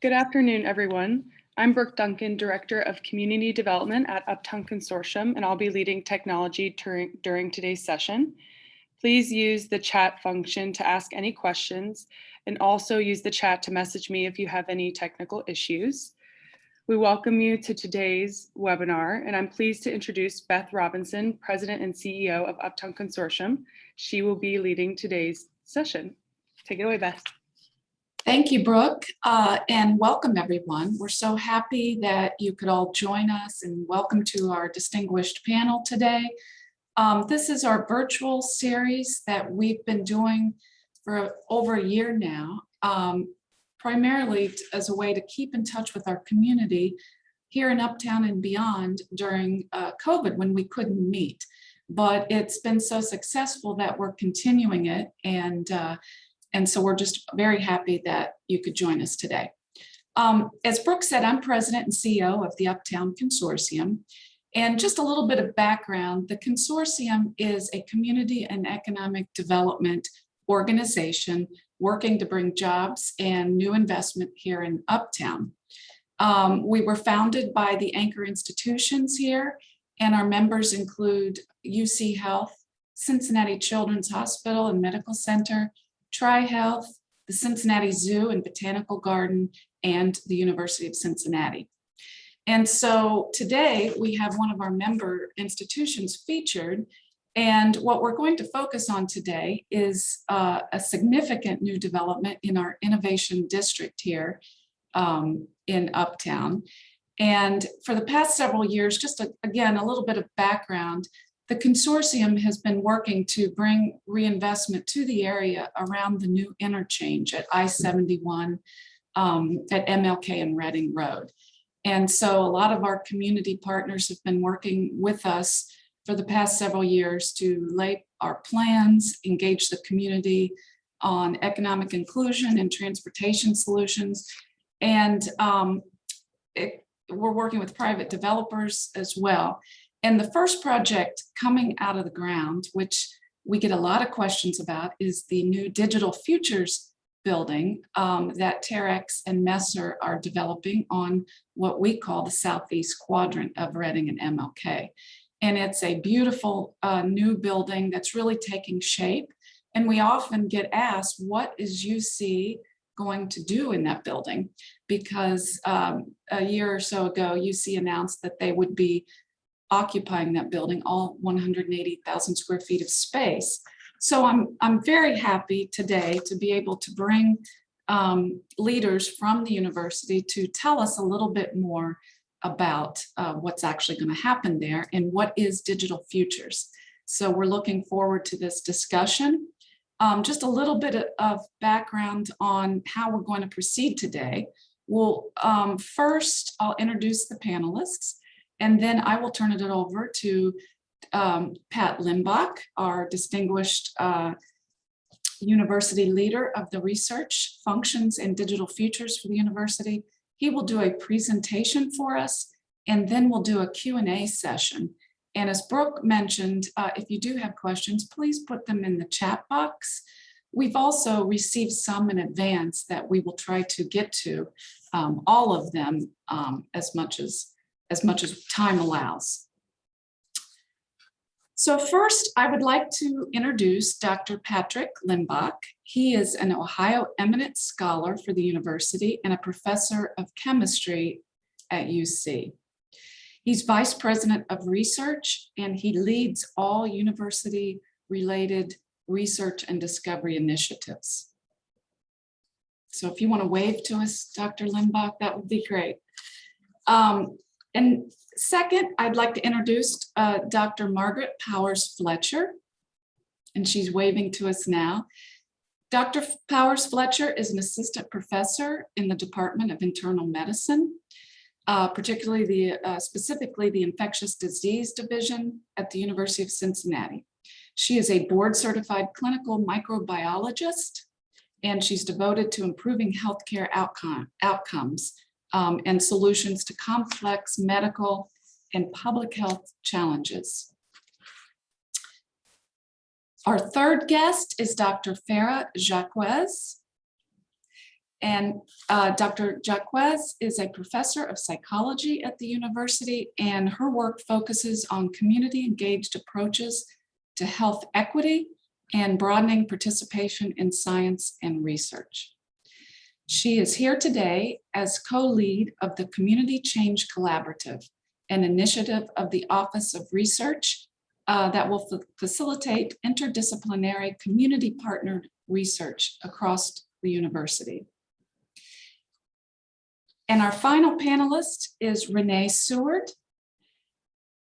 Good afternoon, everyone. I'm Brooke Duncan, Director of Community Development at Uptown Consortium, and I'll be leading technology during today's session. Please use the chat function to ask any questions, and also use the chat to message me if you have any technical issues. We welcome you to today's webinar, and I'm pleased to introduce Beth Robinson, President and CEO of Uptown Consortium. She will be leading today's session. Take it away, Beth. Thank you, Brooke, and welcome everyone. We're so happy that you could all join us, and welcome to our distinguished panel today. This is our virtual series that we've been doing for over a year now, primarily as a way to keep in touch with our community here in Uptown and beyond during COVID when we couldn't meet. But it's been so successful that we're continuing it, and so we're just very happy that you could join us today. As Brooke said, I'm President and CEO of the Uptown Consortium. And just a little bit of background, the consortium is a community and economic development organization working to bring jobs and new investment here in Uptown. We were founded by the anchor institutions here, and our members include UC Health, Cincinnati Children's Hospital and Medical Center, Tri-Health, the Cincinnati Zoo and Botanical Garden, and the University of Cincinnati. And so today we have one of our member institutions featured, and what we're going to focus on today is a significant new development in our innovation district here in Uptown. And for the past several years, just again, a little bit of background, the consortium has been working to bring reinvestment to the area around the new interchange at I-71 at MLK and Reading Road. And so a lot of our community partners have been working with us for the past several years to lay our plans, engage the community on economic inclusion and transportation solutions. And we're working with private developers as well. And the first project coming out of the ground, which we get a lot of questions about, is the new Digital Futures building that Terex and Messer are developing on what we call the southeast quadrant of Reading and MLK. And it's a beautiful new building that's really taking shape. And we often get asked, what is UC going to do in that building? Because a year or so ago, UC announced that they would be occupying that building, all 180,000 square feet of space. So I'm very happy today to be able to bring leaders from the university to tell us a little bit more about what's actually going to happen there and what is Digital Futures. So we're looking forward to this discussion. Just a little bit of background on how we're going to proceed today. We'll first, I'll introduce the panelists, and then I will turn it over to Pat Limbach, our distinguished university leader of the research functions and digital futures for the university. He will do a presentation for us, and then we'll do a Q&A session. And as Brooke mentioned, if you do have questions, please put them in the chat box. We've also received some in advance that we will try to get to, all of them as much as time allows. So first, I would like to introduce Dr. Patrick Limbach. He is an Ohio eminent scholar for the university and a professor of chemistry at UC. He's vice president of research, and he leads all university-related research and discovery initiatives. So if you want to wave to us, Dr. Limbach, that would be great. And second, I'd like to introduce Dr. Margaret Powers Fletcher, and she's waving to us now. Dr. Powers Fletcher is an assistant professor in the Department of Internal Medicine, specifically the Infectious Disease Division at the University of Cincinnati. She is a board-certified clinical microbiologist, and she's devoted to improving healthcare outcomes and solutions to complex medical and public health challenges. Our third guest is Dr. Farah Jacquez. And Dr. Jaquez is a professor of psychology at the university, and her work focuses on community engaged approaches to health equity and broadening participation in science and research. She is here today as co-lead of the Community Change Collaborative, an initiative of the Office of Research that will facilitate interdisciplinary community partnered research across the university. And our final panelist is Renee Seward.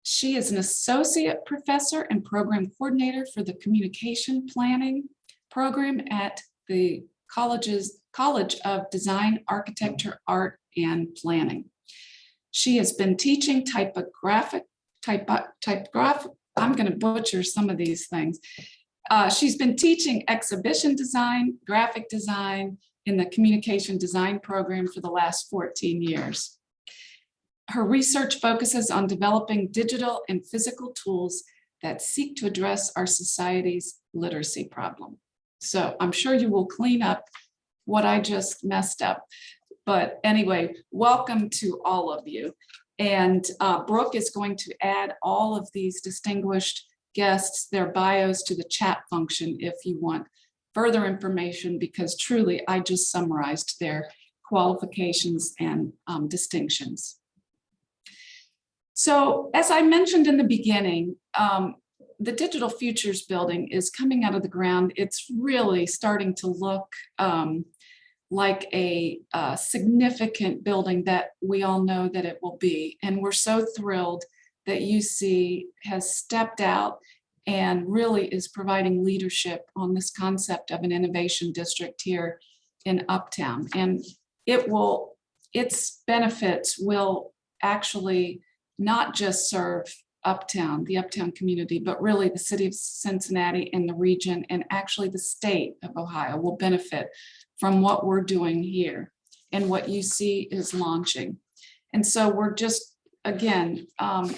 She is an associate professor and program coordinator for the communication planning program at the College of Design, Architecture, Art, and Planning. She has been teaching typographic, I'm going to butcher some of these things. She's been teaching exhibition design, graphic design in the communication design program for the last 14 years. Her research focuses on developing digital and physical tools that seek to address our society's literacy problem. So I'm sure you will clean up what I just messed up. But anyway, welcome to all of you. And Brooke is going to add all of these distinguished guests, their bios to the chat function if you want further information, because truly I just summarized their qualifications and distinctions. So as I mentioned in the beginning, the Digital Futures Building is coming out of the ground. It's really starting to look like a significant building that we all know that it will be. And we're so thrilled that UC has stepped out and really is providing leadership on this concept of an innovation district here in Uptown. And its benefits will actually not just serve Uptown, the Uptown community, but really the city of Cincinnati and the region, and actually the state of Ohio will benefit from what we're doing here and what UC is launching. And so we're just, again,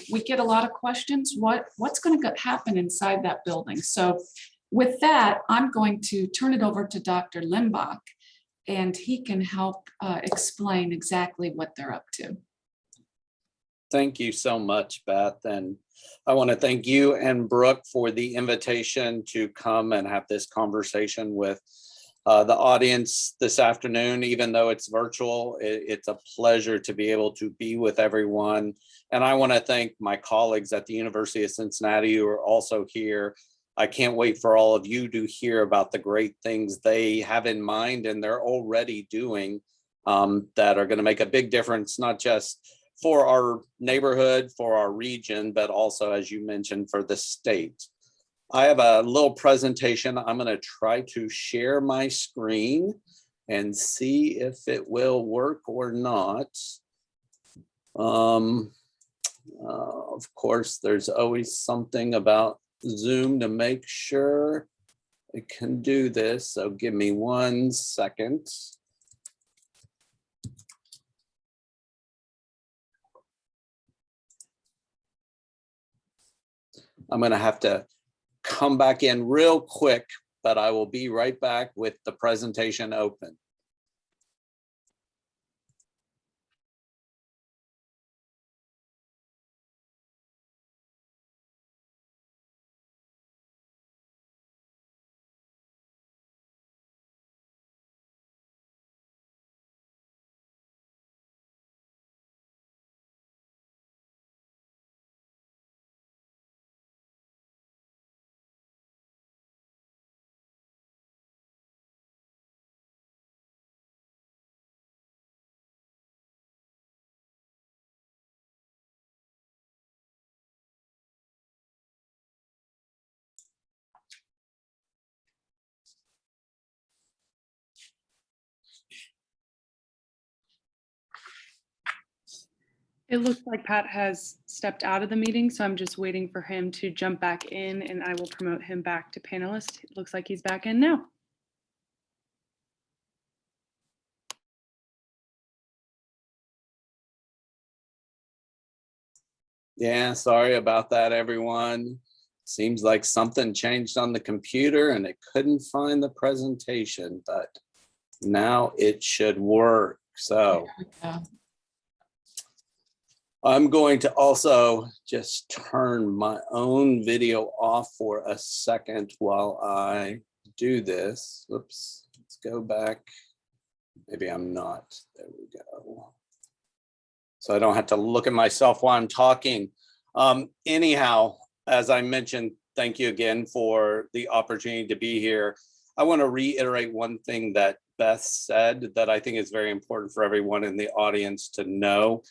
we get a lot of questions. What's going to happen inside that building? So with that, I'm going to turn it over to Dr. Limbach, and he can help explain exactly what they're up to. Thank you so much, Beth. And I want to thank you and Brooke for the invitation to come and have this conversation with the audience this afternoon. Even though it's virtual, it's a pleasure to be able to be with everyone. And I want to thank my colleagues at the University of Cincinnati who are also here. I can't wait for all of you to hear about the great things they have in mind and they're already doing that are going to make a big difference, not just for our neighborhood, for our region, but also, as you mentioned, for the state. I have a little presentation. I'm going to try to share my screen and see if it will work or not. Of course, there's always something about Zoom to make sure it can do this. So give me 1 second. I'm going to have to come back in real quick, but I will be right back with the presentation open. It looks like Pat has stepped out of the meeting, so I'm just waiting for him to jump back in and I will promote him back to panelist. It looks like he's back in now. Yeah, sorry about that, everyone. Seems like something changed on the computer and it couldn't find the presentation, but Now it should work. So Yeah. I'm going to also just turn my own video off for a second while I do this. Oops, let's go back. Maybe I'm not. There we go. So I don't have to look at myself while I'm talking. Anyhow, as I mentioned, thank you again for the opportunity to be here. I want to reiterate one thing that Beth said that I think is very important for everyone in the audience to know.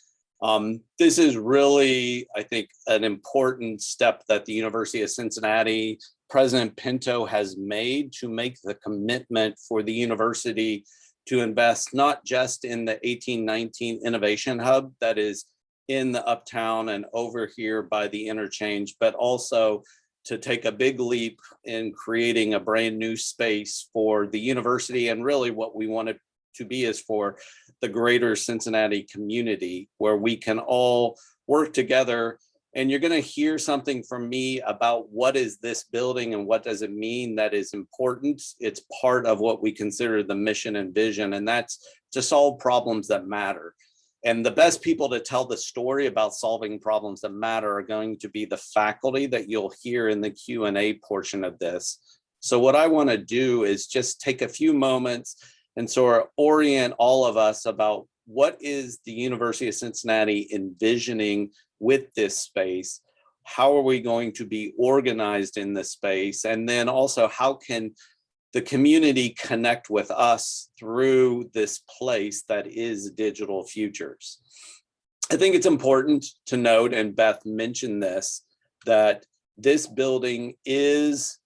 This is really, I think, an important step that the University of Cincinnati, President Pinto has made to make the commitment for the university to invest not just in the 1819 Innovation Hub that is in the Uptown and over here by the interchange, but also to take a big leap in creating a brand new space for the university. And really what we want it to be is for the greater Cincinnati community, where we can all work together. And you're going to hear something from me about what is this building and what does it mean that is important. It's part of what we consider the mission and vision, and that's to solve problems that matter. And the best people to tell the story about solving problems that matter are going to be the faculty that you'll hear in the Q&A portion of this. So what I want to do is just take a few moments and sort of orient all of us about what is the University of Cincinnati envisioning with this space? How are we going to be organized in this space? And then also, how can the community connect with us through this place that is Digital Futures? I think it's important to note, and Beth mentioned this, that this building is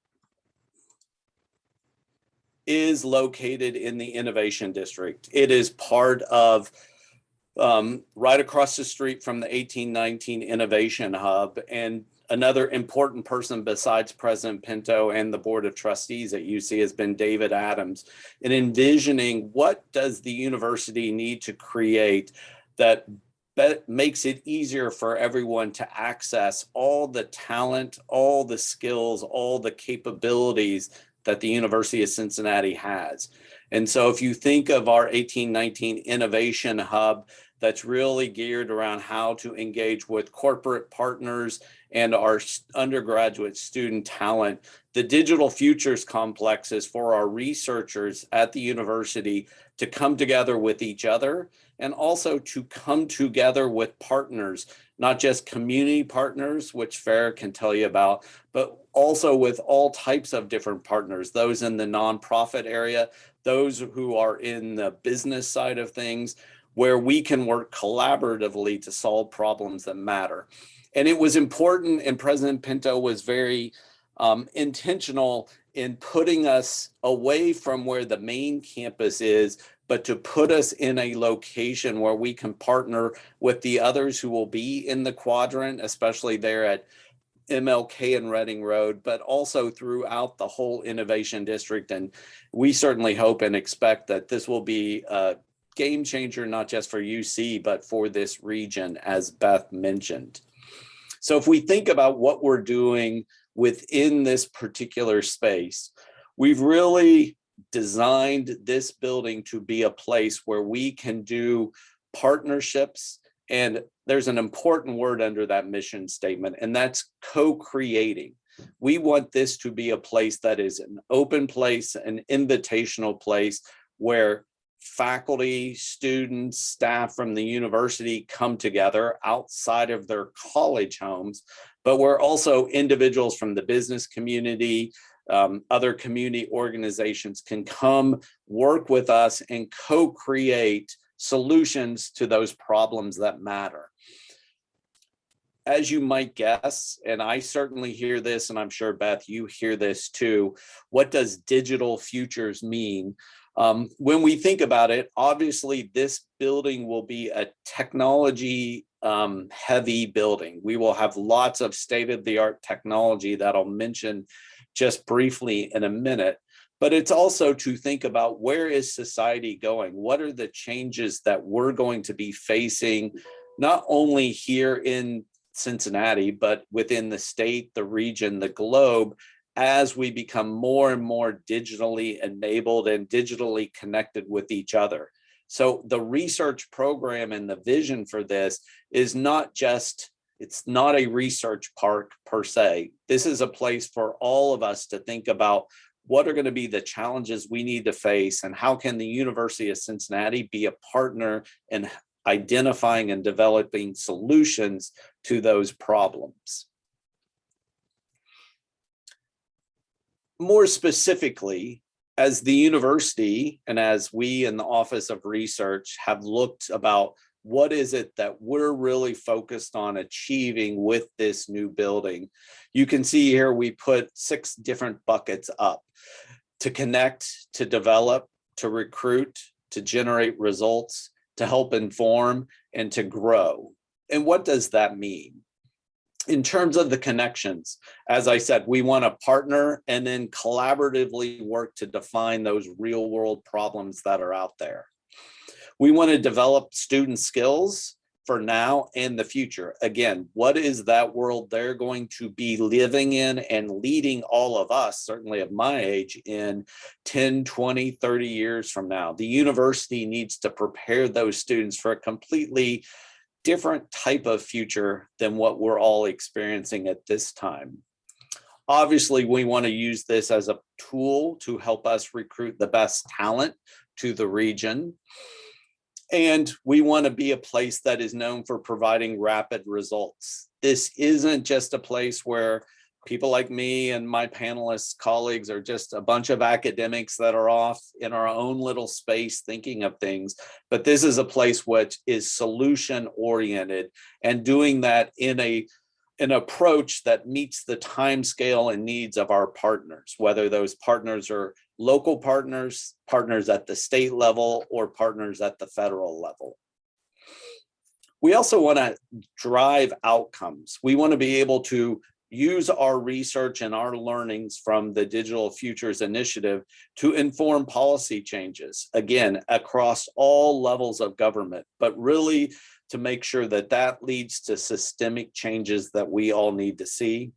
located in the Innovation District. It is part of right across the street from the 1819 Innovation Hub. And another important person besides President Pinto and the Board of Trustees at UC has been David Adams in envisioning what does the university need to create that makes it easier for everyone to access all the talent, all the skills, all the capabilities that the University of Cincinnati has. And so if you think of our 1819 Innovation Hub, that's really geared around how to engage with corporate partners and our undergraduate student talent. The Digital Futures Complex is for our researchers at the university to come together with each other and also to come together with partners, not just community partners, which Farah can tell you about, but also with all types of different partners, those in the nonprofit area, those who are in the business side of things, where we can work collaboratively to solve problems that matter. And it was important, and President Pinto was very intentional in putting us away from where the main campus is, but to put us in a location where we can partner with the others who will be in the quadrant, especially there at MLK and Reading Road, but also throughout the whole Innovation District. And we certainly hope and expect that this will be a game changer, not just for UC, but for this region, as Beth mentioned. So if we think about what we're doing within this particular space, we've really designed this building to be a place where we can do partnerships. And there's an important word under that mission statement, and that's co-creating. We want this to be a place that is an open place, an invitational place where faculty, students, staff from the university come together outside of their college homes, but where also individuals from the business community, other community organizations can come work with us and co-create solutions to those problems that matter. As you might guess, and I certainly hear this, and I'm sure Beth, you hear this too, what does digital futures mean? When we think about it, obviously this building will be a technology heavy building. We will have lots of state-of-the-art technology that I'll mention just briefly in a minute. But it's also to think about, where is society going? What are the changes that we're going to be facing, not only here in Cincinnati, but within the state, the region, the globe, as we become more and more digitally enabled and digitally connected with each other. So the research program and the vision for this is not just, it's not a research park per se. This is a place for all of us to think about what are going to be the challenges we need to face, and how can the University of Cincinnati be a partner in identifying and developing solutions to those problems. More specifically, as the university and as we in the Office of Research have looked about what is it that we're really focused on achieving with this new building, you can see here we put 6 different buckets up: to connect, to develop, to recruit, to generate results, to help inform, and to grow. And what does that mean? In terms of the connections, as I said, we want to partner and then collaboratively work to define those real world problems that are out there. We want to develop student skills for now and the future. Again, what is that world they're going to be living in and leading all of us, certainly of my age, in 10, 20, 30 years from now? The university needs to prepare those students for a completely different type of future than what we're all experiencing at this time. Obviously, we want to use this as a tool to help us recruit the best talent to the region. And we want to be a place that is known for providing rapid results. This isn't just a place where people like me and my panelists colleagues are just a bunch of academics that are off in our own little space thinking of things, but this is a place which is solution oriented and doing that in an approach that meets the time scale and needs of our partners, whether those partners are local partners, partners at the state level, or partners at the federal level. We also want to drive outcomes. We want to be able to use our research and our learnings from the Digital Futures Initiative to inform policy changes, again, across all levels of government, but really to make sure that that leads to systemic changes that we all need to see.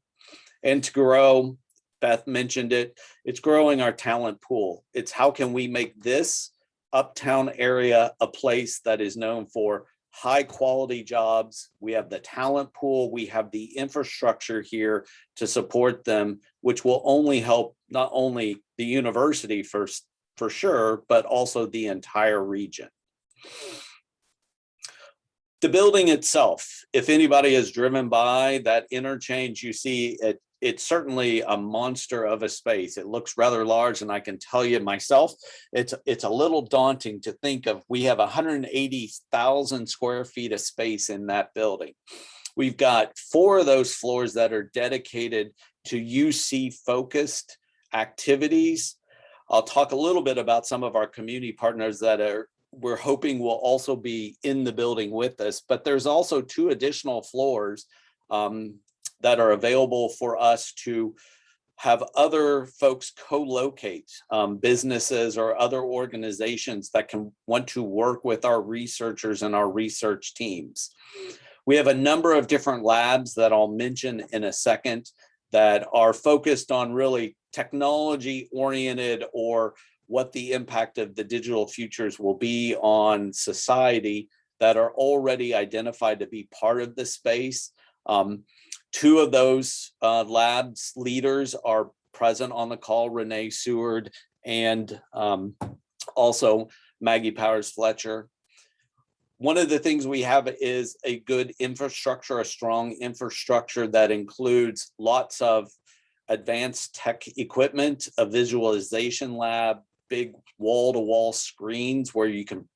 And to grow, Beth mentioned it, it's growing our talent pool. It's how can we make this uptown area a place that is known for high quality jobs. We have the talent pool, we have the infrastructure here to support them, which will only help not only the university for sure, but also the entire region. The building itself, if anybody has driven by that interchange, you see it's certainly a monster of a space. It looks rather large, and I can tell you myself, it's a little daunting to think of. We have 180,000 square feet of space in that building. We've got 4 of those floors that are dedicated to UC focused activities. I'll talk a little bit about some of our community partners that we're hoping will also be in the building with us, but there's also 2 additional floors that are available for us to have other folks co-locate, businesses or other organizations that can want to work with our researchers and our research teams. We have a number of different labs that I'll mention in a second that are focused on really technology oriented, or what the impact of the digital futures will be on society, that are already identified to be part of the space. 2 of those labs leaders are present on the call, Renee Seward and also Maggie Powers Fletcher. One of the things we have is a good infrastructure, a strong infrastructure that includes lots of advanced tech equipment, a visualization lab, big wall-to-wall screens where you can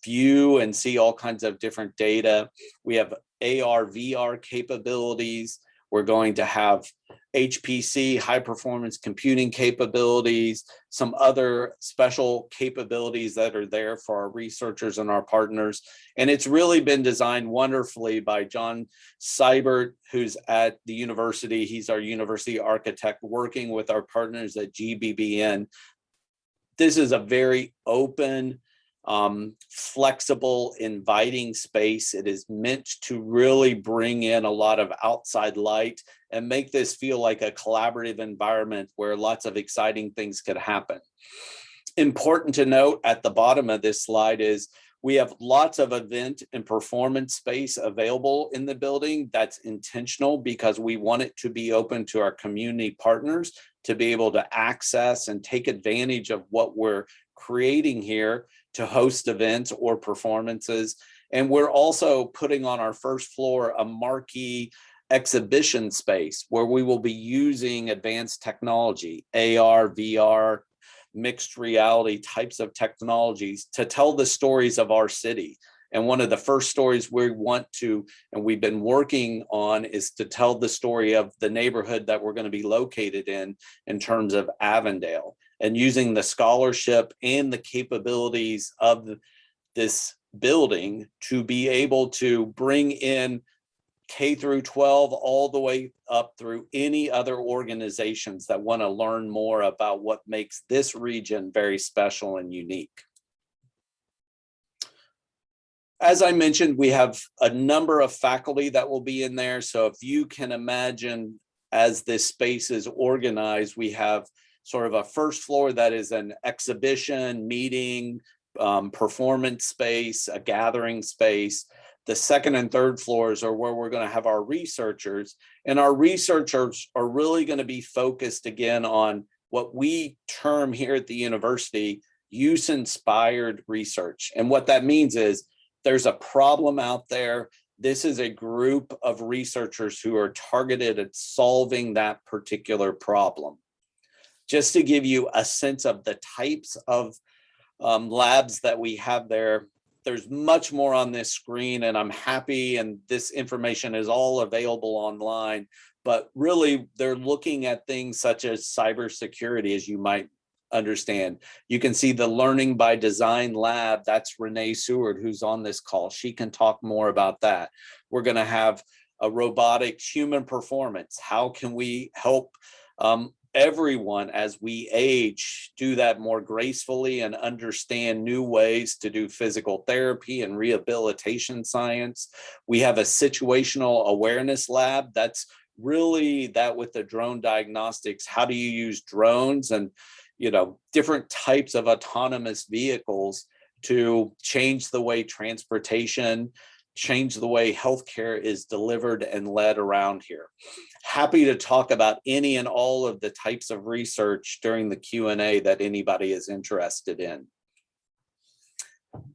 view and see all kinds of different data. We have AR, VR capabilities. We're going to have HPC, high performance computing capabilities, some other special capabilities that are there for our researchers and our partners. And it's really been designed wonderfully by John Seibert, who's at the university. He's our university architect working with our partners at GBBN. This is a very open, flexible, inviting space. It is meant to really bring in a lot of outside light and make this feel like a collaborative environment where lots of exciting things could happen. Important to note at the bottom of this slide is we have lots of event and performance space available in the building. That's intentional because we want it to be open to our community partners to be able to access and take advantage of what we're creating here to host events or performances. And we're also putting on our first floor a marquee exhibition space where we will be using advanced technology, AR, VR, mixed reality types of technologies to tell the stories of our city. And one of the first stories we want to, and we've been working on, is to tell the story of the neighborhood that we're going to be located in terms of Avondale, and using the scholarship and the capabilities of this building to be able to bring in K through 12 all the way up through any other organizations that want to learn more about what makes this region very special and unique. As I mentioned, we have a number of faculty that will be in there. So if you can imagine, as this space is organized, we have sort of a first floor that is an exhibition, meeting, performance space, a gathering space. The second and third floors are where we're going to have our researchers, and our researchers are really going to be focused again on what we term here at the university use-inspired research. And what that means is there's a problem out there. This is a group of researchers who are targeted at solving that particular problem. Just to give you a sense of the types of labs that we have there, there's much more on this screen, and I'm happy, and this information is all available online, but really they're looking at things such as cybersecurity, as you might understand. You can see the Learning by Design lab. That's Renee Seward, who's on this call. She can talk more about that. We're going to have a robotics human performance. How can we help everyone as we age do that more gracefully and understand new ways to do physical therapy and rehabilitation science? We have a situational awareness lab. That's really that with the drone diagnostics. How do you use drones and different types of autonomous vehicles to change the way transportation, change the way healthcare is delivered and led around here. Happy to talk about any and all of the types of research during the Q&A that anybody is interested in.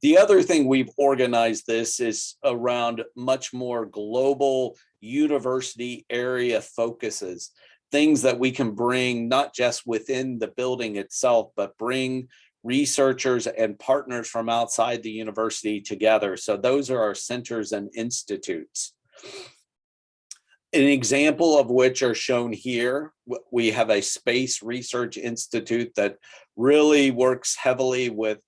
The other thing we've organized this is around much more global university area focuses, things that we can bring not just within the building itself, but bring researchers and partners from outside the university together. So those are our centers and institutes. An example of which are shown here. We have a Space Research Institute that really works heavily with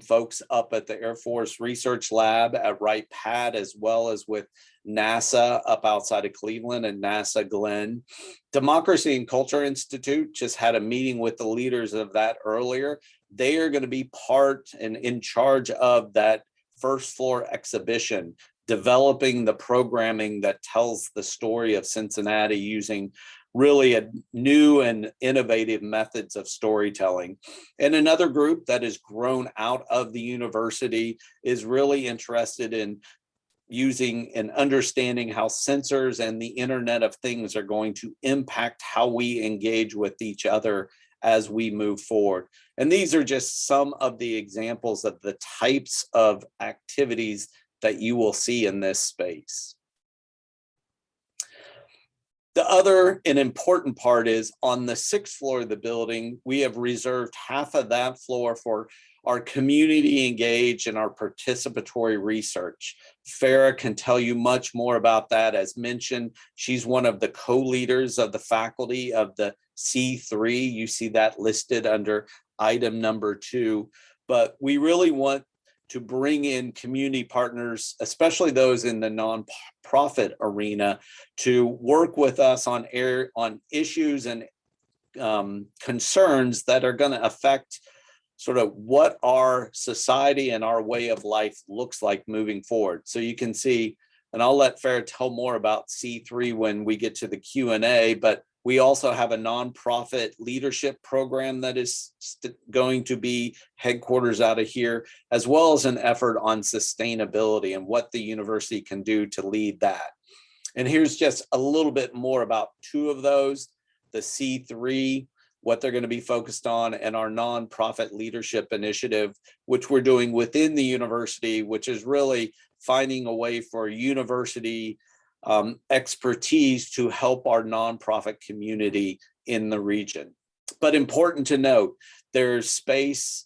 folks up at the Air Force Research Lab at Wright-Patt, as well as with NASA up outside of Cleveland and NASA Glenn. Democracy and Culture Institute just had a meeting with the leaders of that earlier. They are going to be part and in charge of that first floor exhibition, developing the programming that tells the story of Cincinnati using really a new and innovative methods of storytelling. And another group that has grown out of the university is really interested in using and understanding how sensors and the Internet of Things are going to impact how we engage with each other as we move forward. And these are just some of the examples of the types of activities that you will see in this space. The other and important part is on the 6th floor of the building, we have reserved half of that floor for our community engaged and our participatory research. Farah can tell you much more about that. As mentioned, she's one of the co-leaders of the faculty of the C3. You see that listed under item number 2. But we really want to bring in community partners, especially those in the nonprofit arena, to work with us on issues and concerns that are going to affect sort of what our society and our way of life looks like moving forward. So you can see, and I'll let Farah tell more about C3 when we get to the Q&A, but we also have a nonprofit leadership program that is going to be headquarters out of here, as well as an effort on sustainability and what the university can do to lead that. And here's just a little bit more about two of those, the C3, what they're going to be focused on, and our nonprofit leadership initiative, which we're doing within the university, which is really finding a way for university expertise to help our nonprofit community in the region. But important to note, there's space.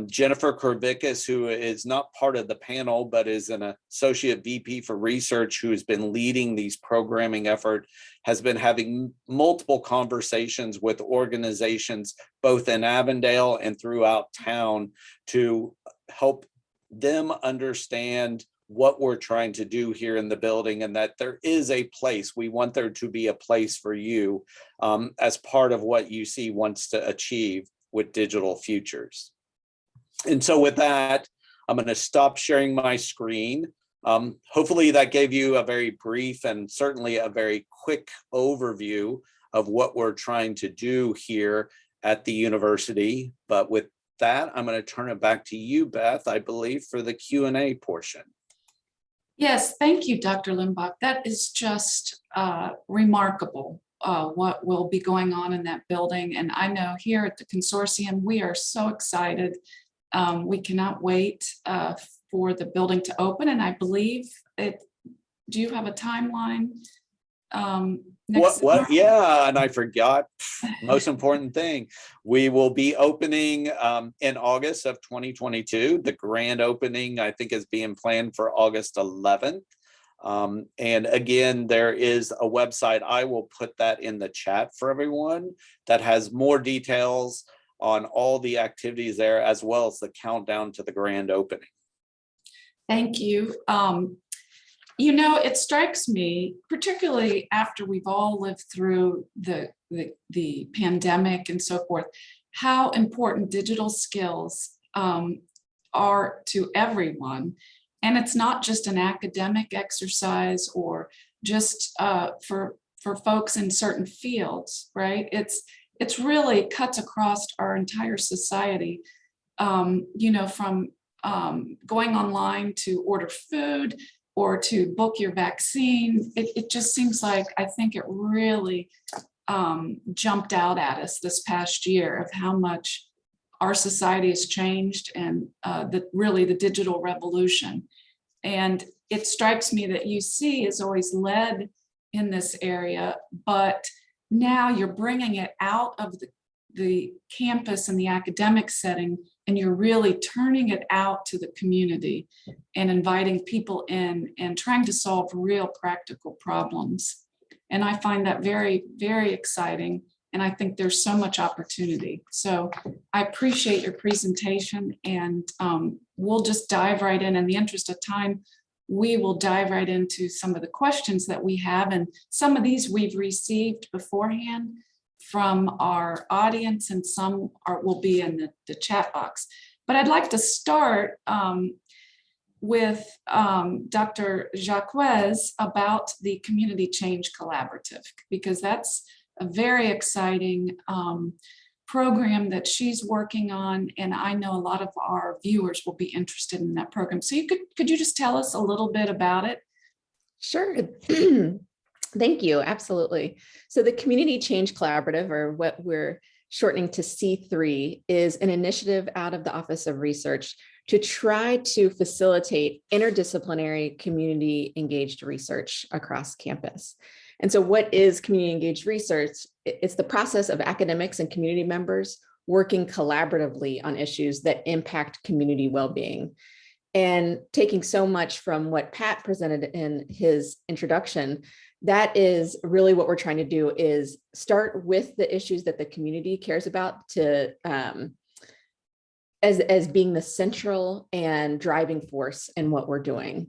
Jennifer Kervikis, who is not part of the panel, but is an associate VP for research, who has been leading these programming effort, has been having multiple conversations with organizations, both in Avondale and throughout town, to help them understand what we're trying to do here in the building, and that there is a place. We want there to be a place for you as part of what UC wants to achieve with digital futures. And so with that, I'm going to stop sharing my screen. Hopefully that gave you a very brief and certainly a very quick overview of what we're trying to do here at the university. But with that, I'm going to turn it back to you, Beth, I believe, for the Q&A portion. Yes, thank you, Dr. Limbach. That is just remarkable, what will be going on in that building. And I know here at the consortium, we are so excited. We cannot wait for the building to open. And I believe it, do you have a timeline? Yeah, and I forgot, most important thing. We will be opening in August of 2022. The grand opening, I think, is being planned for August 11th. And again, there is a website. I will put that in the chat for everyone that has more details on all the activities there, as well as the countdown to the grand opening. Thank you. You know, it strikes me, particularly after we've all lived through the pandemic and so forth, how important digital skills are to everyone. And it's not just an academic exercise or just for folks in certain fields, right? It's really cuts across our entire society, you know, from going online to order food or to book your vaccine. It just seems like, I think it really jumped out at us this past year of how much our society has changed, and really the digital revolution. And it strikes me that UC is always led in this area, but now you're bringing it out of the campus and the academic setting, and you're really turning it out to the community and inviting people in and trying to solve real practical problems. And I find that very, very exciting. And I think there's so much opportunity. So I appreciate your presentation, and we'll just dive right in the interest of time. We will dive right into some of the questions that we have, and some of these we've received beforehand from our audience, and some will be in the chat box. But I'd like to start with Dr. Jacques about the Community Change Collaborative, because that's a very exciting program that she's working on, and I know a lot of our viewers will be interested in that program. So could you just tell us a little bit about it? Sure. Thank you. Absolutely. So the Community Change Collaborative, or what we're shortening to C3, is an initiative out of the Office of Research to try to facilitate interdisciplinary community engaged research across campus. And so what is community engaged research? It's the process of academics and community members working collaboratively on issues that impact community well-being. And taking so much from what Pat presented in his introduction, that is really what we're trying to do, is start with the issues that the community cares about to as being the central and driving force in what we're doing.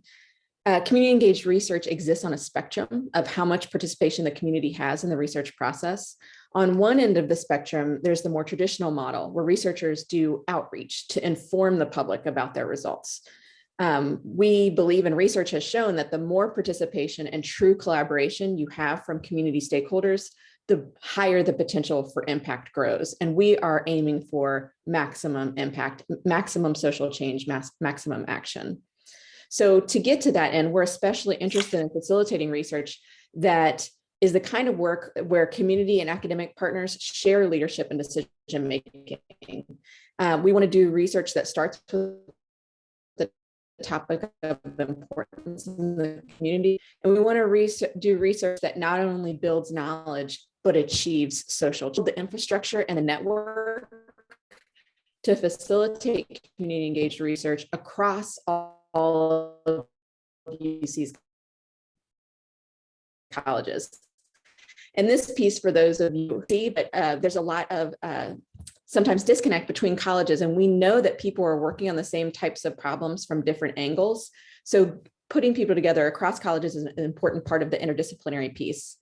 Community engaged research exists on a spectrum of how much participation the community has in the research process. On one end of the spectrum, there's the more traditional model where researchers do outreach to inform the public about their results. We believe, and research has shown, that the more participation and true collaboration you have from community stakeholders, the higher the potential for impact grows. And we are aiming for maximum impact, maximum social change, maximum action. So to get to that end, we're especially interested in facilitating research that is the kind of work where community and academic partners share leadership and decision making. We want to do research that starts with the topic of importance in the community, and we want to do research that not only builds knowledge but achieves social change. The infrastructure and the network to facilitate community engaged research across all of UC's colleges. And this piece, for those of you who see, but there's a lot of sometimes disconnect between colleges, and we know that people are working on the same types of problems from different angles. So putting people together across colleges is an important part of the interdisciplinary piece.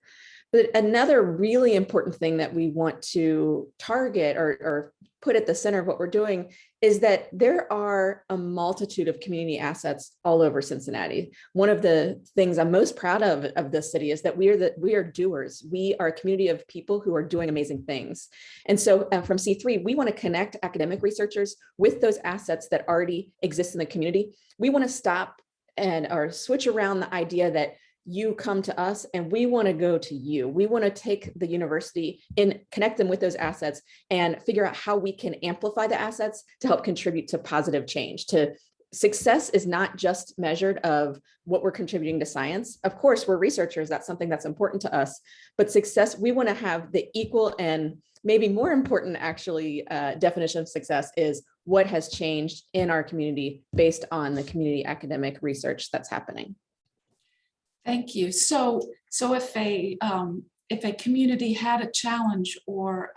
But another really important thing that we want to target or put at the center of what we're doing is that there are a multitude of community assets all over Cincinnati. One of the things I'm most proud of this city is that we are doers. We are a community of people who are doing amazing things. And so from C3, we want to connect academic researchers with those assets that already exist in the community. We want to stop or switch around the idea that you come to us and we want to go to you. We want to take the university and connect them with those assets and figure out how we can amplify the assets to help contribute to positive change. Success is not just measured of what we're contributing to science. Of course, we're researchers. That's something that's important to us. But success, we want to have the equal and maybe more important actually definition of success is what has changed in our community based on the community academic research that's happening. Thank you. So if a community had a challenge or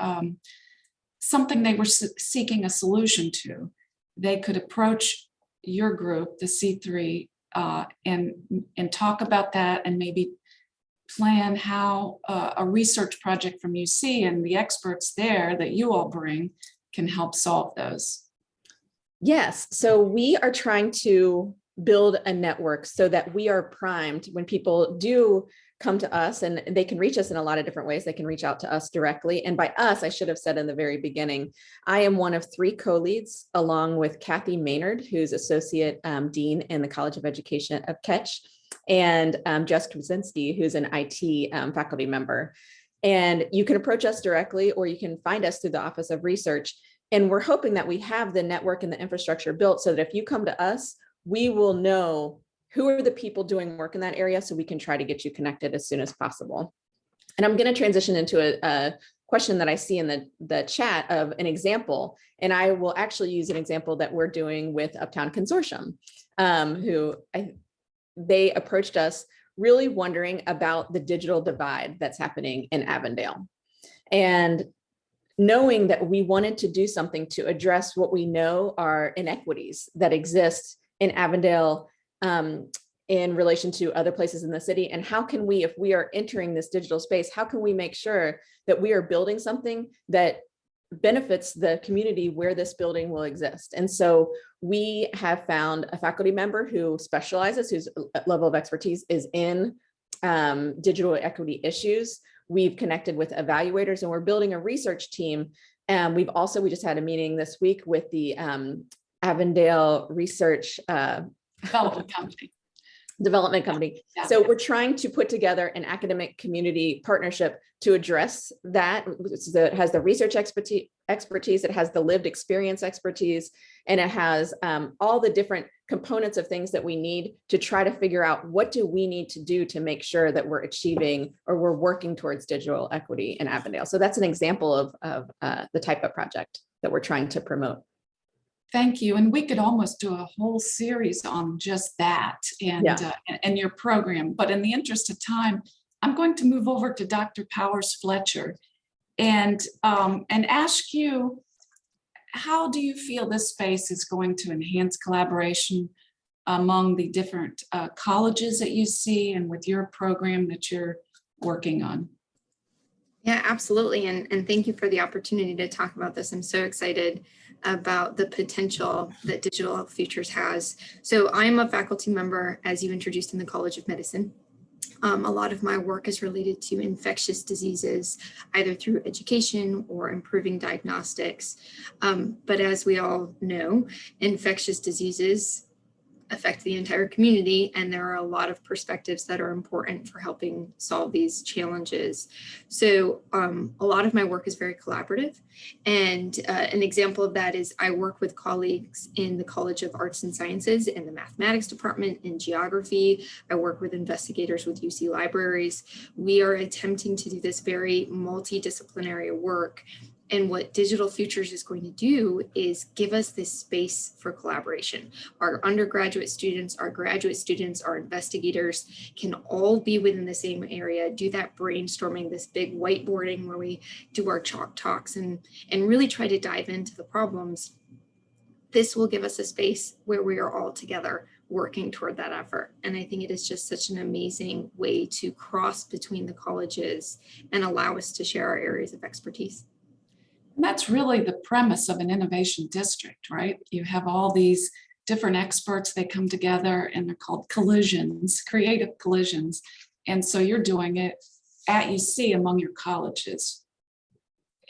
something they were seeking a solution to, they could approach your group, the C3, and talk about that and maybe plan how a research project from UC and the experts there that you all bring can help solve those. Yes. So we are trying to build a network so that we are primed when people do come to us, and they can reach us in a lot of different ways. They can reach out to us directly. And by us, I should have said in the very beginning, I am one of 3 co-leads along with Kathy Maynard, who's Associate Dean in the College of Education of Ketch, and Jess Krasinski, who's an IT faculty member. And you can approach us directly, or you can find us through the Office of Research. And we're hoping that we have the network and the infrastructure built so that if you come to us, we will know who are the people doing work in that area so we can try to get you connected as soon as possible. And I'm going to transition into a question that I see in the chat of an example. And I will actually use an example that we're doing with Uptown Consortium, they approached us really wondering about the digital divide that's happening in Avondale. And knowing that we wanted to do something to address what we know are inequities that exist in Avondale in relation to other places in the city. And how can we, if we are entering this digital space, how can we make sure that we are building something that benefits the community where this building will exist? And so we have found a faculty member who specializes, whose level of expertise is in digital equity issues. We've connected with evaluators, and we're building a research team. We just had a meeting this week with the Avondale Research Development Company. Yeah. So we're trying to put together an academic community partnership to address that. So it has the research expertise, it has the lived experience expertise, and it has all the different components of things that we need to try to figure out what do we need to do to make sure that we're achieving or we're working towards digital equity in Avondale. So that's an example of the type of project that we're trying to promote. Thank you. And we could almost do a whole series on just that and your program. But in the interest of time, I'm going to move over to Dr. Powers Fletcher and ask you, how do you feel this space is going to enhance collaboration among the different colleges that you see and with your program that you're working on? Yeah, absolutely. And thank you for the opportunity to talk about this. I'm so excited about the potential that Digital Futures has. So I'm a faculty member, as you introduced, in the College of Medicine. A lot of my work is related to infectious diseases, either through education or improving diagnostics. But as we all know, infectious diseases affect the entire community, and there are a lot of perspectives that are important for helping solve these challenges. So a lot of my work is very collaborative, and an example of that is I work with colleagues in the College of Arts and Sciences in the mathematics department, in geography. I work with investigators with UC libraries. We are attempting to do this very multidisciplinary work. And what Digital Futures is going to do is give us this space for collaboration. Our undergraduate students, our graduate students, our investigators can all be within the same area, do that brainstorming, this big whiteboarding where we do our chalk talks and really try to dive into the problems. This will give us a space where we are all together working toward that effort. And I think it is just such an amazing way to cross between the colleges and allow us to share our areas of expertise. And that's really the premise of an innovation district, right? You have all these different experts, they come together and they're called collisions, creative collisions. And so you're doing it at UC among your colleges.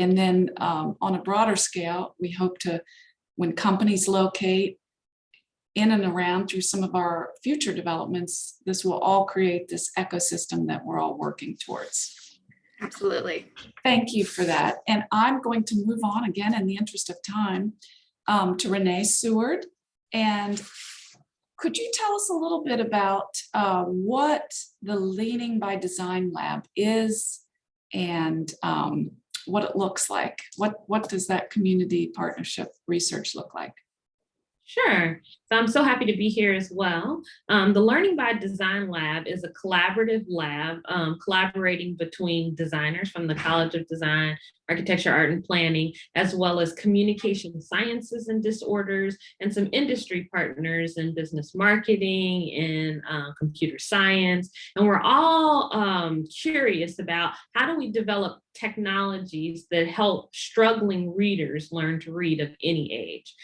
And then on a broader scale, we hope to, when companies locate in and around through some of our future developments, this will all create this ecosystem that we're all working towards. Absolutely. Thank you for that. And I'm going to move on again in the interest of time to Renee Seward. And could you tell us a little bit about what the Leading by Design Lab is and what it looks like? What does that community partnership research look like? Sure. So I'm so happy to be here as well. The Learning by Design Lab is a collaborative lab collaborating between designers from the College of Design, Architecture, Art, and Planning, as well as communication sciences and disorders, and some industry partners in business marketing and computer science. And we're all curious about how do we develop technologies that help struggling readers learn to read of any age.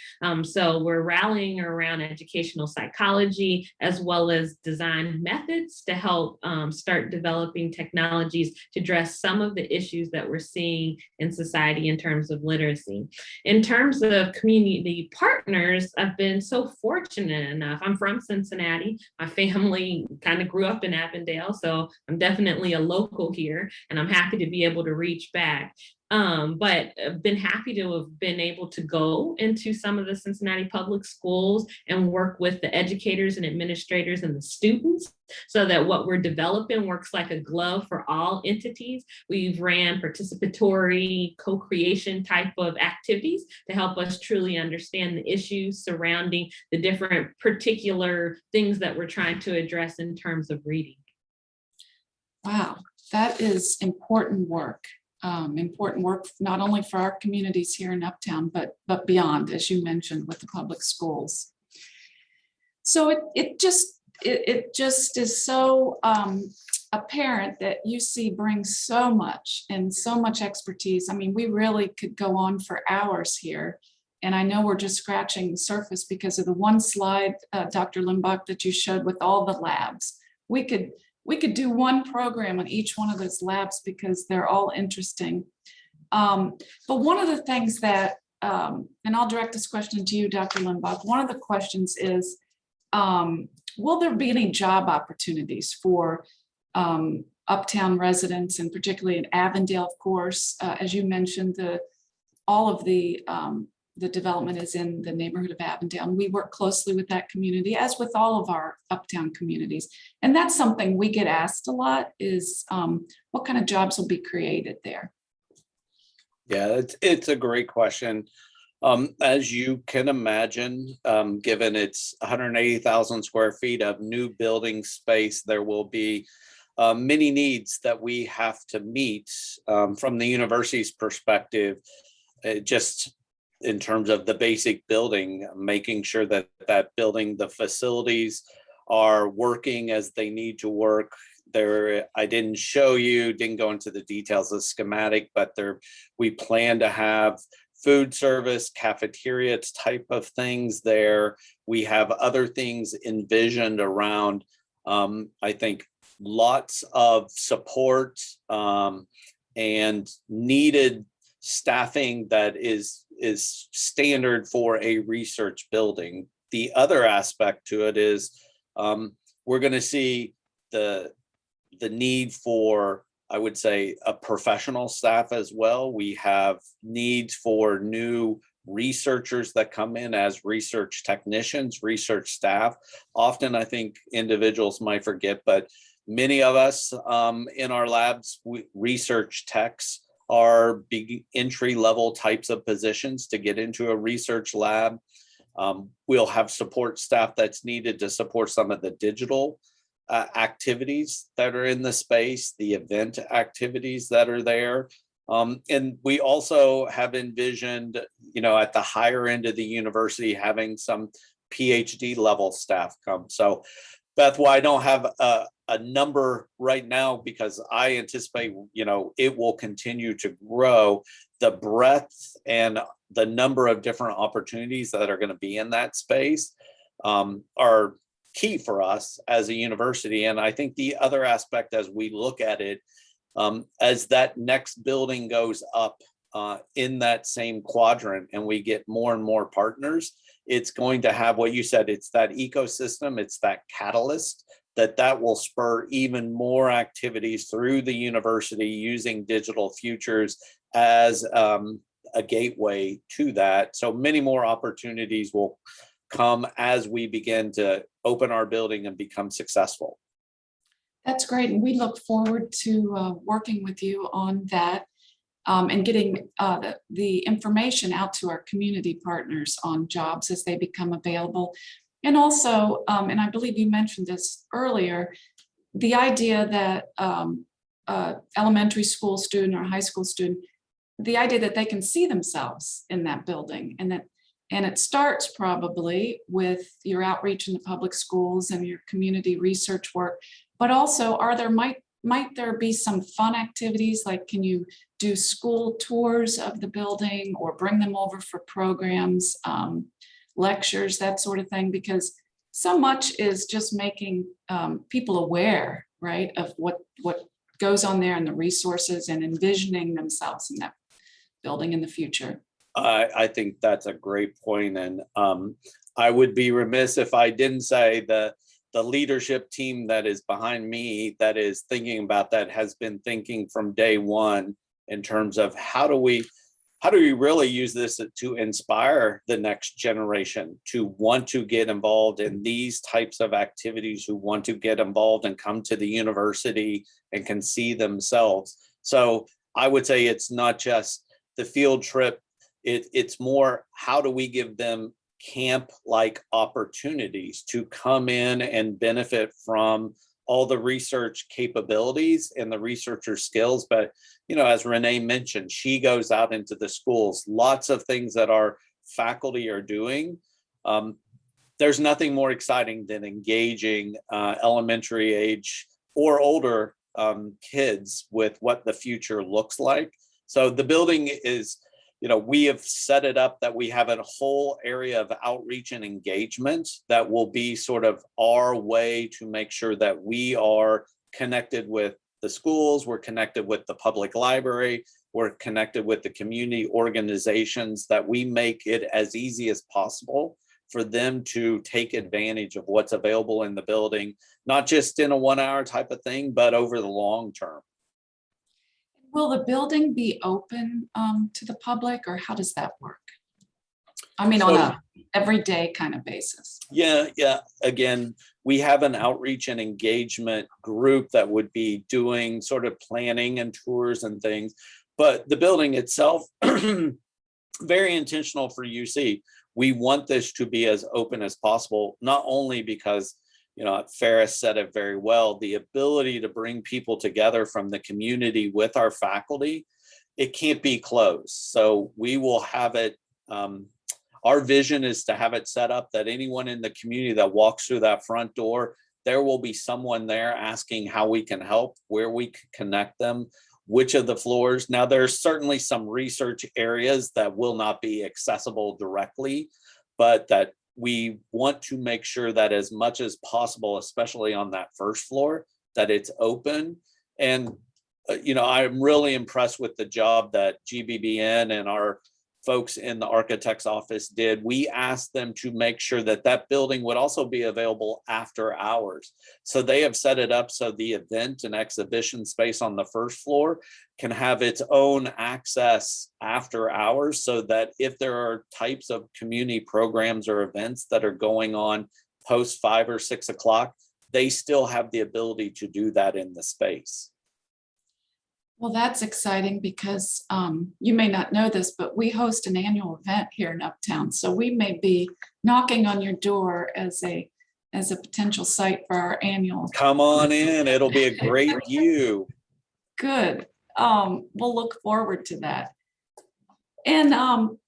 So we're rallying around educational psychology as well as design methods to help start developing technologies to address some of the issues that we're seeing in society in terms of literacy. In terms of community partners, I've been so fortunate enough. I'm from Cincinnati. My family kind of grew up in Avondale, so I'm definitely a local here, and I'm happy to be able to reach back. But I've been happy to have been able to go into some of the Cincinnati public schools and work with the educators and administrators and the students so that what we're developing works like a glove for all entities. We've ran participatory co-creation type of activities to help us truly understand the issues surrounding the different particular things that we're trying to address in terms of reading. Wow, that is important work. Important work not only for our communities here in Uptown, but beyond, as you mentioned, with the public schools. So it just is so apparent that UC brings so much and so much expertise. I mean, we really could go on for hours here. And I know we're just scratching the surface because of the one slide, Dr. Limbach, that you showed with all the labs. We could do one program on each one of those labs because they're all interesting. But one of the things that, and I'll direct this question to you, Dr. Limbach, one of the questions is, will there be any job opportunities for Uptown residents, and particularly in Avondale, of course? As you mentioned, all of the development is in the neighborhood of Avondale. And we work closely with that community, as with all of our Uptown communities. And that's something we get asked a lot is what kind of jobs will be created there? Yeah, it's a great question. As you can imagine, given it's 180,000 square feet of new building space, there will be many needs that we have to meet from the university's perspective, just in terms of the basic building, making sure that that building, the facilities are working as they need to work, I didn't show you, didn't go into the details of the schematic, but we plan to have food service, cafeteria type of things there. We have other things envisioned around, I think, lots of support and needed staffing that is standard for a research building. The other aspect to it is we're going to see the need for, I would say, a professional staff as well. We have needs for new researchers that come in as research technicians, research staff. Often, I think individuals might forget, but many of us in our labs, research techs are big entry-level types of positions to get into a research lab. We'll have support staff that's needed to support some of the digital activities that are in the space, the event activities that are there. And we also have envisioned, at the higher end of the university, having some PhD level staff come. So Beth, while I don't have a number right now, because I anticipate, it will continue to grow, the breadth and the number of different opportunities that are going to be in that space are key for us as a university. And I think the other aspect, as we look at it, as that next building goes up in that same quadrant and we get more and more partners, it's going to have what you said, it's that ecosystem, it's that catalyst that will spur even more activities through the university using digital futures as a gateway to that. So many more opportunities will come as we begin to open our building and become successful. That's great. And we look forward to working with you on that and getting the information out to our community partners on jobs as they become available. And also, and I believe you mentioned this earlier, the idea that elementary school student or high school student, the idea that they can see themselves in that building, and it starts probably with your outreach in the public schools and your community research work, but also might there be some fun activities, like can you do school tours of the building or bring them over for programs, lectures, that sort of thing, because so much is just making people aware, right, of what goes on there and the resources and envisioning themselves in that building in the future. I think that's a great point. And I would be remiss if I didn't say the leadership team that is behind me that is thinking about that has been thinking from day one in terms of how do we really use this to inspire the next generation to want to get involved in these types of activities, who want to get involved and come to the university and can see themselves. So I would say it's not just the field trip, it's more how do we give them camp-like opportunities to come in and benefit from all the research capabilities and the researcher skills. But, as Renee mentioned, she goes out into the schools, lots of things that our faculty are doing. There's nothing more exciting than engaging elementary age or older kids with what the future looks like. So the building is, we have set it up that we have a whole area of outreach and engagement that will be sort of our way to make sure that we are connected with the schools, we're connected with the public library, we're connected with the community organizations, that we make it as easy as possible for them to take advantage of what's available in the building, not just in a 1 hour type of thing, but over the long term. Will the building be open to the public, or how does that work? I mean, on a everyday kind of basis. Yeah. Again, we have an outreach and engagement group that would be doing sort of planning and tours and things. But the building itself, very intentional for UC. We want this to be as open as possible, not only because, Ferris said it very well, the ability to bring people together from the community with our faculty, it can't be closed. So we will have it, our vision is to have it set up that anyone in the community that walks through that front door there will be someone there asking how we can help, where we can connect them, which of the floors. Now, there's certainly some research areas that will not be accessible directly, but that we want to make sure that as much as possible, especially on that first floor, that it's open. And, I'm really impressed with the job that GBBN and our folks in the architect's office did. We asked them to make sure that that building would also be available after hours. So they have set it up so the event and exhibition space on the first floor can have its own access after hours, so that if there are types of community programs or events that are going on post 5 or 6 o'clock, they still have the ability to do that in the space. Well, that's exciting because you may not know this, but we host an annual event here in Uptown. So we may be knocking on your door as a potential site for our annual. Come on in, it'll be a great view. Good. We'll look forward to that. And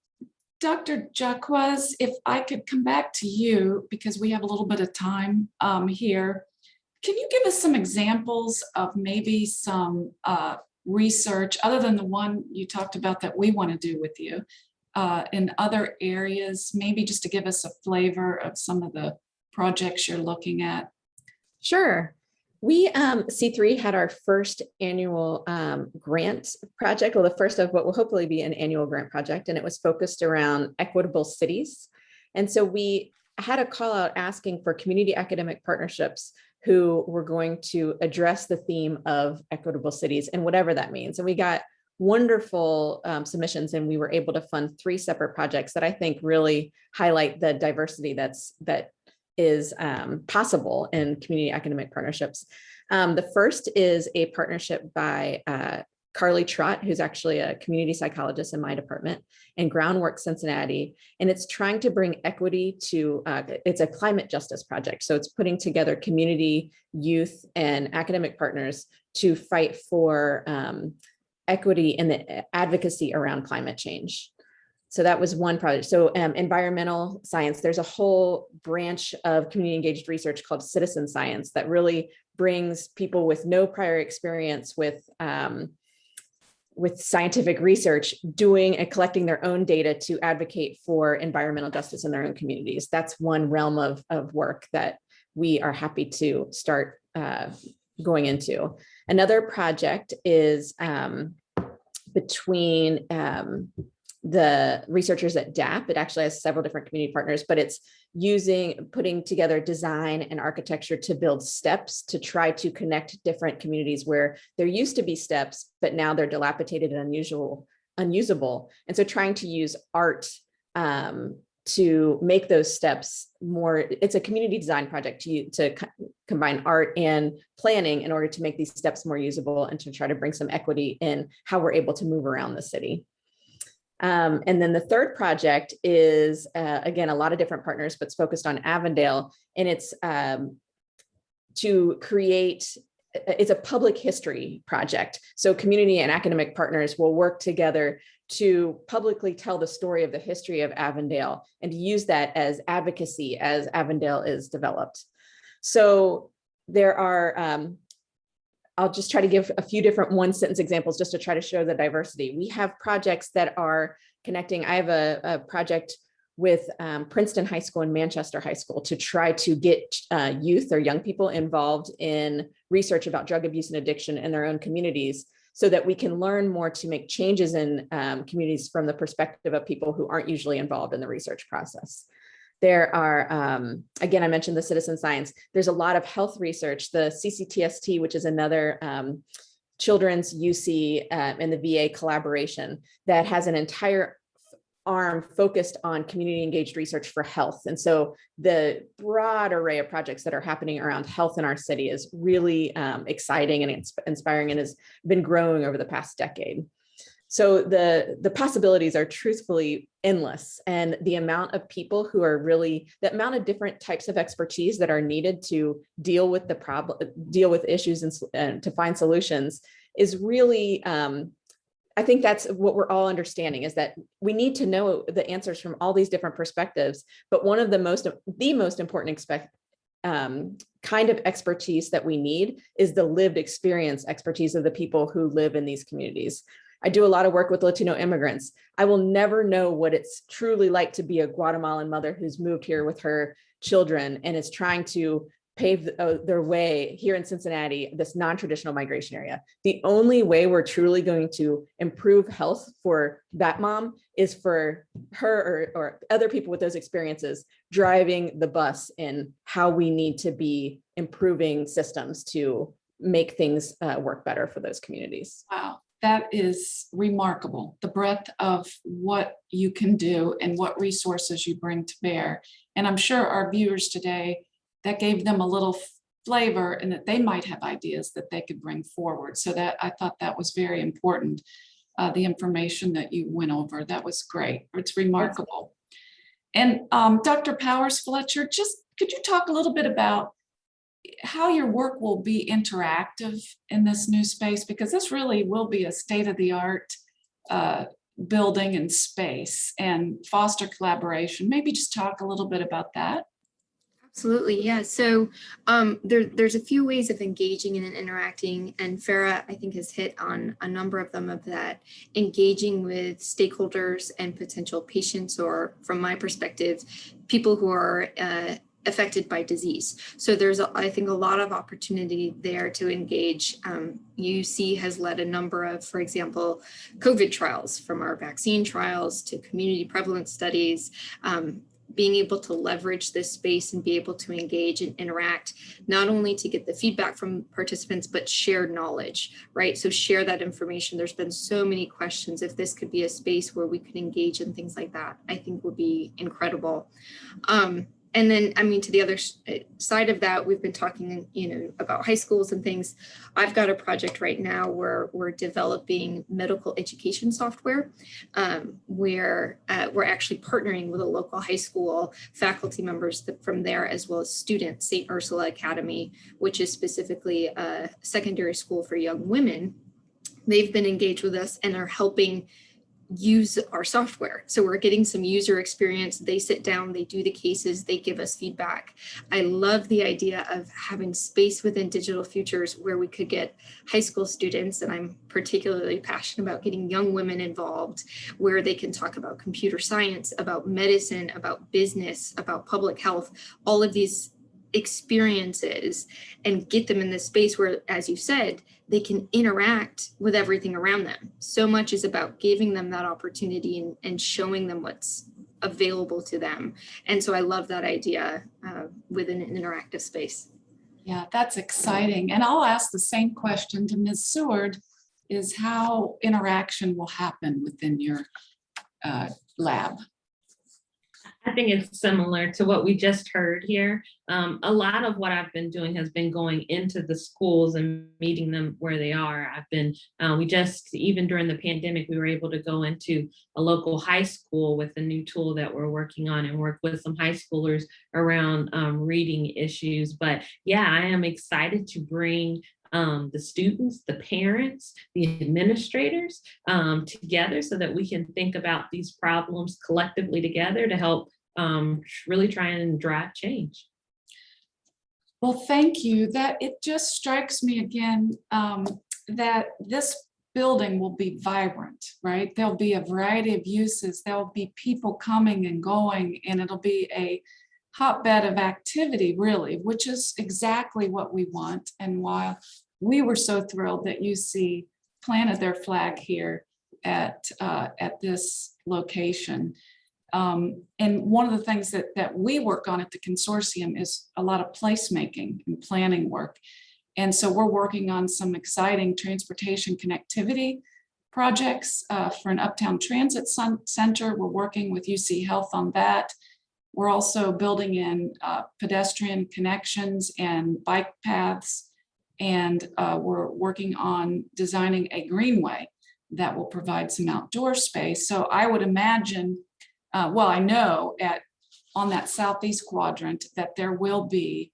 Dr. Jaquez, if I could come back to you, because we have a little bit of time here. Can you give us some examples of maybe some research other than the one you talked about that we want to do with you in other areas, maybe just to give us a flavor of some of the projects you're looking at? Sure. We, C3 had our first annual grant project, well, the first of what will hopefully be an annual grant project, and it was focused around equitable cities. And so we had a call out asking for community academic partnerships who were going to address the theme of equitable cities and whatever that means. And we got wonderful submissions, and we were able to fund 3 separate projects that I think really highlight the diversity that is possible in community academic partnerships. The first is a partnership by Carly Trott, who's actually a community psychologist in my department, and Groundwork Cincinnati. And it's trying to bring equity to, it's a climate justice project. So it's putting together community, youth, and academic partners to fight for equity and the advocacy around climate change. So that was one project. So environmental science, there's a whole branch of community engaged research called citizen science that really brings people with no prior experience with scientific research doing and collecting their own data to advocate for environmental justice in their own communities. That's one realm of work that we are happy to start going into. Another project is between the researchers at DAP. It actually has several different community partners, but it's putting together design and architecture to build steps to try to connect different communities where there used to be steps, but now they're dilapidated and unusable. And so trying to use art to make those steps more, it's a community design project to combine art and planning in order to make these steps more usable and to try to bring some equity in how we're able to move around the city. And then the third project is, again, a lot of different partners, but it's focused on Avondale, and it's to create, it's a public history project. So community and academic partners will work together to publicly tell the story of the history of Avondale and to use that as advocacy as Avondale is developed. So there are, I'll just try to give a few different one-sentence examples just to try to show the diversity. We have projects that are connecting. I have a project with Princeton High School and Manchester High School to try to get youth or young people involved in research about drug abuse and addiction in their own communities so that we can learn more to make changes in communities from the perspective of people who aren't usually involved in the research process. There are, again, I mentioned the citizen science. There's a lot of health research, the CCTST, which is another children's UC and the VA collaboration that has an entire arm focused on community engaged research for health. And so the broad array of projects that are happening around health in our city is really exciting and inspiring and has been growing over the past decade. So the possibilities are truthfully endless, and the amount of people who are really, the amount of different types of expertise that are needed to deal with the problem, deal with issues and to find solutions is really, I think that's what we're all understanding, is that we need to know the answers from all these different perspectives. But one of the most important kind of expertise that we need is the lived experience expertise of the people who live in these communities. I do a lot of work with Latino immigrants. I will never know what it's truly like to be a Guatemalan mother who's moved here with her children and is trying to pave their way here in Cincinnati, this non-traditional migration area. The only way we're truly going to improve health for that mom is for her or other people with those experiences driving the bus in how we need to be improving systems to make things work better for those communities. Wow, that is remarkable. The breadth of what you can do and what resources you bring to bear. And I'm sure our viewers today, that gave them a little flavor and that they might have ideas that they could bring forward. So that I thought that was very important. The information that you went over, that was great. It's remarkable. And Dr. Powers-Fletcher, just could you talk a little bit about how your work will be interactive in this new space? Because this really will be a state-of-the-art building and space and foster collaboration. Maybe just talk a little bit about that. Absolutely, yeah. So there's a few ways of engaging and interacting, and Farah, I think, has hit on a number of them of that, engaging with stakeholders and potential patients, or from my perspective, people who are affected by disease. So there's, I think, a lot of opportunity there to engage. UC has led a number of, for example, COVID trials, from our vaccine trials to community prevalence studies. Being able to leverage this space and be able to engage and interact, not only to get the feedback from participants, but shared knowledge, right? So share that information. There's been so many questions. If this could be a space where we could engage in things like that, I think would be incredible. And then, I mean, to the other side of that, we've been talking, about high schools and things. I've got a project right now where we're developing medical education software, where we're actually partnering with a local high school, faculty members from there, as well as students, St. Ursula Academy, which is specifically a secondary school for young women. They've been engaged with us and are helping use our software. So we're getting some user experience. They sit down, they do the cases, they give us feedback. I love the idea of having space within Digital Futures where we could get high school students, and I'm particularly passionate about getting young women involved, where they can talk about computer science, about medicine, about business, about public health, all of these experiences, and get them in this space where, as you said, they can interact with everything around them. So much is about giving them that opportunity and showing them what's available to them. And so I love that idea within an interactive space. Yeah, that's exciting. And I'll ask the same question to Ms. Seward, is how interaction will happen within your lab. I think it's similar to what we just heard here. A lot of what I've been doing has been going into the schools and meeting them where they are. Even during the pandemic, we were able to go into a local high school with a new tool that we're working on and work with some high schoolers around reading issues. But yeah, I am excited to bring the students, the parents, the administrators together so that we can think about these problems collectively together to help really try and drive change. Well, thank you. That it just strikes me again that this building will be vibrant, right? There'll be a variety of uses. There'll be people coming and going, and it'll be a hotbed of activity, really, which is exactly what we want. And while we were so thrilled that UC planted their flag here at this location. And one of the things that we work on at the consortium is a lot of placemaking and planning work. And so we're working on some exciting transportation connectivity projects for an Uptown Transit Center. We're working with UC Health on that. We're also building in pedestrian connections and bike paths. And we're working on designing a greenway that will provide some outdoor space. So I would imagine, I know on that southeast quadrant that there will be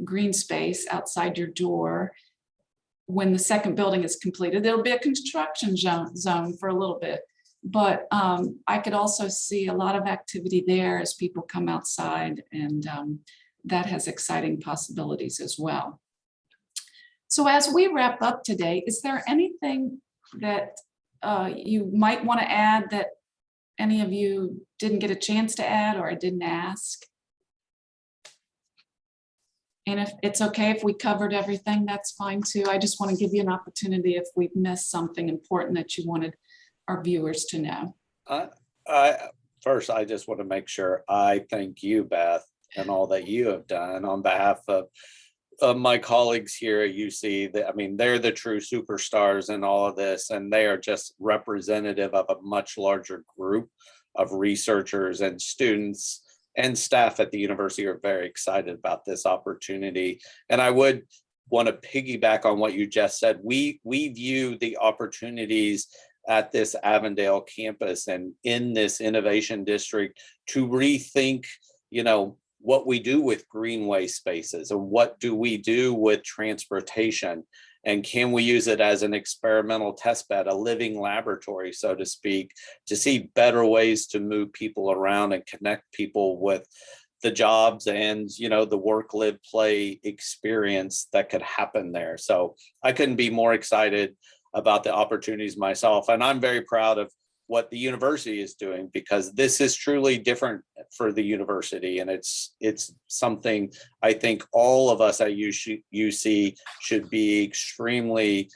green space outside your door. When the second building is completed, there'll be a construction zone for a little bit. But I could also see a lot of activity there as people come outside and that has exciting possibilities as well. So as we wrap up today, is there anything that you might want to add that any of you didn't get a chance to add or I didn't ask? And if it's okay if we covered everything, that's fine too. I just want to give you an opportunity if we've missed something important that you wanted our viewers to know. First, I just want to make sure I thank you, Beth, and all that you have done on behalf of my colleagues here at UC. I mean, they're the true superstars in all of this, and they are just representative of a much larger group of researchers and students and staff at the university are very excited about this opportunity. And I would want to piggyback on what you just said. We view the opportunities at this Avondale campus and in this innovation district to rethink, what we do with greenway spaces and what do we do with transportation, and can we use it as an experimental test bed, a living laboratory, so to speak, to see better ways to move people around and connect people with the jobs and, the work, live, play experience that could happen there. So I couldn't be more excited about the opportunities myself. And I'm very proud of what the university is doing, because this is truly different for the university. And it's something I think all of us at UC should be extremely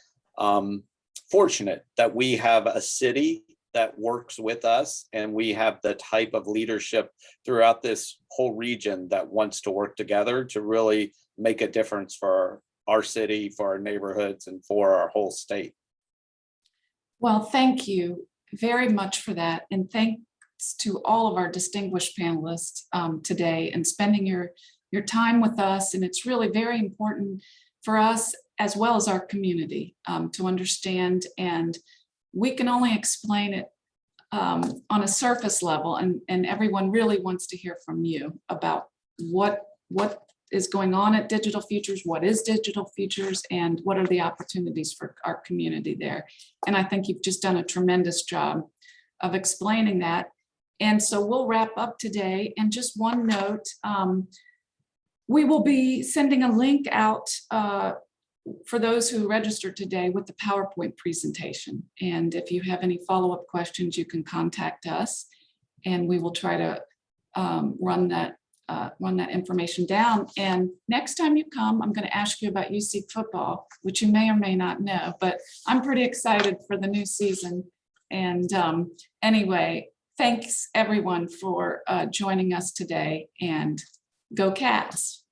fortunate that we have a city that works with us, and we have the type of leadership throughout this whole region that wants to work together to really make a difference for our city, for our neighborhoods, and for our whole state. Well, thank you very much for that. And thanks to all of our distinguished panelists today and spending your time with us. And it's really very important for us as well as our community to understand. And we can only explain it on a surface level. And everyone really wants to hear from you about what is going on at Digital Futures, what is Digital Futures, and what are the opportunities for our community there. And I think you've just done a tremendous job of explaining that. And so we'll wrap up today. And just one note, we will be sending a link out for those who registered today with the PowerPoint presentation. And if you have any follow-up questions, you can contact us and we will try to run that information down. And next time you come, I'm going to ask you about UC football, which you may or may not know, but I'm pretty excited for the new season. And anyway, thanks everyone for joining us today, and go Cats.